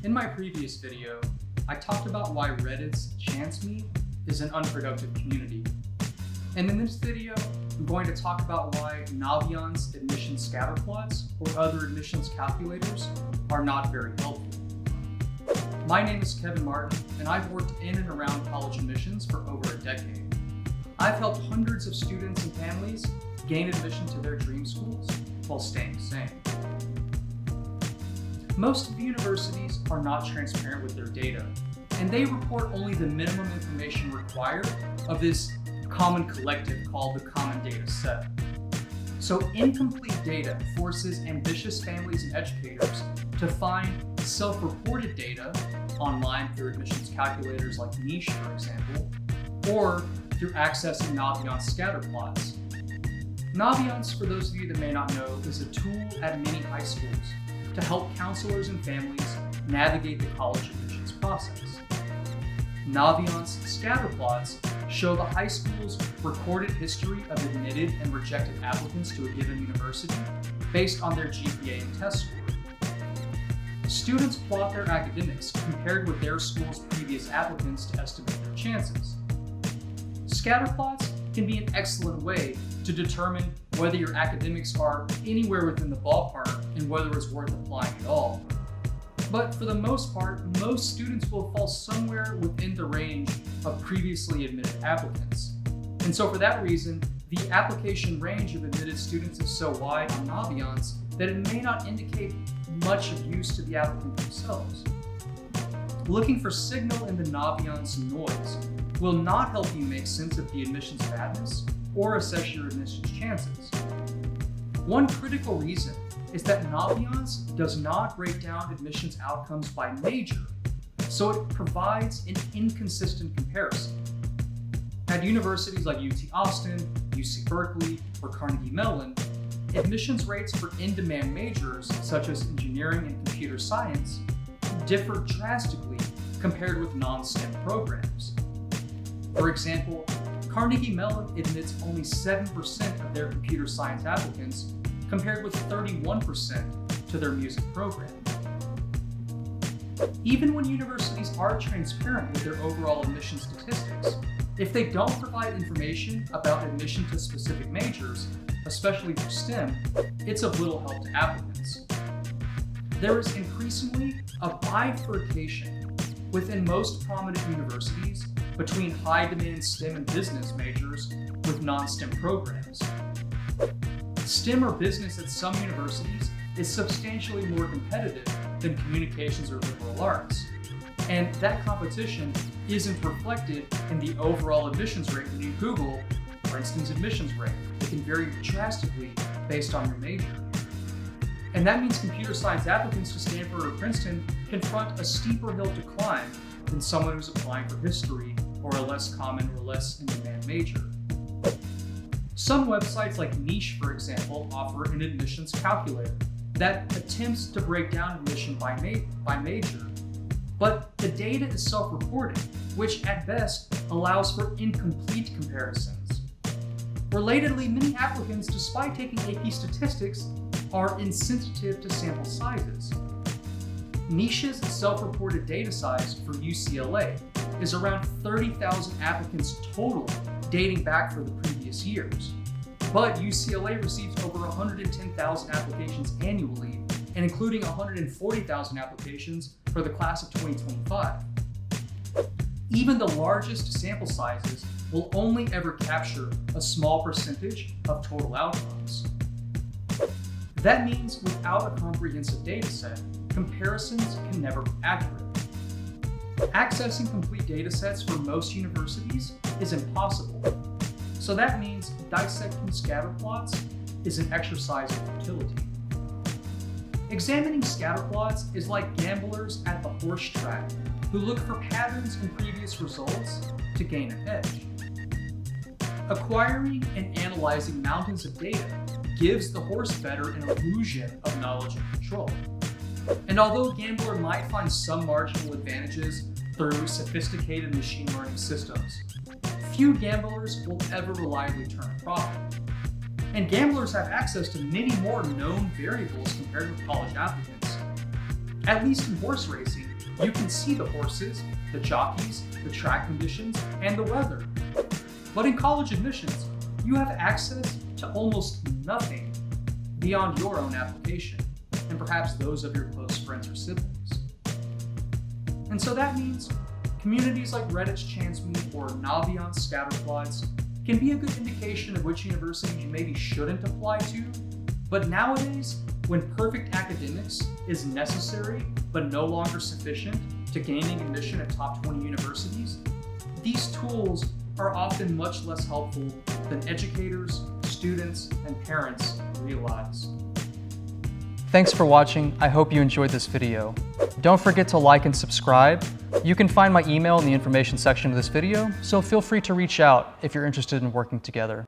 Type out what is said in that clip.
In my previous video, I talked about why Reddit's chance meet is an unproductive community. And in this video, I'm going to talk about why Naviance admissions scatterplots or other admissions calculators are not very helpful. My name is Kevin Martin, and I've worked in and around college admissions for over a decade. I've helped hundreds of students and families gain admission to their dream schools while staying sane. Most of the universities are not transparent with their data, and they report only the minimum information required of this common collective called the common data set. So incomplete data forces ambitious families and educators to find self-reported data online through admissions calculators like Niche, for example, or through accessing Naviance Scatterplots. Naviance, for those of you that may not know, is a tool at many high schools to help counselors and families navigate the college admissions process. Naviance Scatterplots show the high school's recorded history of admitted and rejected applicants to a given university based on their GPA and test score. Students plot their academics compared with their school's previous applicants to estimate their chances. Scatterplots can be an excellent way to determine whether your academics are anywhere within the ballpark and whether it's worth applying at all. But for the most part, most students will fall somewhere within the range of previously admitted applicants. And so for that reason, the application range of admitted students is so wide on Naviance that it may not indicate much of use to the applicant themselves. Looking for signal in the Naviance noise will not help you make sense of the admissions badness or assess your admissions chances. One critical reason is that Naviance does not break down admissions outcomes by major, so it provides an inconsistent comparison. At universities like UT Austin, UC Berkeley, or Carnegie Mellon, admissions rates for in-demand majors such as engineering and computer science differ drastically compared with non-STEM programs. For example, Carnegie Mellon admits only 7% of their computer science applicants compared with 31% to their music program. Even when universities are transparent with their overall admission statistics, if they don't provide information about admission to specific majors, especially for STEM, it's of little help to applicants. There is increasingly a bifurcation within most prominent universities between high-demand STEM and business majors with non-STEM programs. STEM or business at some universities is substantially more competitive than communications or liberal arts, and that competition isn't reflected in the overall admissions rate when you Google Princeton's admissions rate. It can vary drastically based on your major. And that means computer science applicants to Stanford or Princeton confront a steeper hill to climb than someone who's applying for history or a less common or less in-demand major. Some websites like Niche, for example, offer an admissions calculator that attempts to break down admission by major, but the data is self-reported, which at best allows for incomplete comparisons. Relatedly, many applicants, despite taking AP statistics, are insensitive to sample sizes. Niche's self-reported data size for UCLA is around 30,000 applicants total dating back for the previous years. But UCLA receives over 110,000 applications annually, and including 140,000 applications for the class of 2025. Even the largest sample sizes will only ever capture a small percentage of total outcomes. That means without a comprehensive data set, comparisons can never be accurate. Accessing complete data sets for most universities is impossible. So that means dissecting scatterplots is an exercise in utility. Examining scatterplots is like gamblers at the horse track who look for patterns in previous results to gain an edge. Acquiring and analyzing mountains of data gives the horse bettor an illusion of knowledge and control. And although a gambler might find some marginal advantages through sophisticated machine learning systems, few gamblers will ever reliably turn a profit. And gamblers have access to many more known variables compared with college applicants. At least in horse racing, You can see the horses, the jockeys, the track conditions, and the weather. But in college admissions, you have access to almost nothing beyond your own application, and perhaps those of your close friends or siblings. And so that means communities like Reddit's ChanceMe or Naviance Scatterplots can be a good indication of which universities you maybe shouldn't apply to. But nowadays, when perfect academics is necessary but no longer sufficient to gaining admission at top 20 universities, these tools are often much less helpful than educators, students, and parents realize. Thanks for watching. I hope you enjoyed this video. Don't forget to like and subscribe. You can find my email in the information section of this video, so feel free to reach out if you're interested in working together.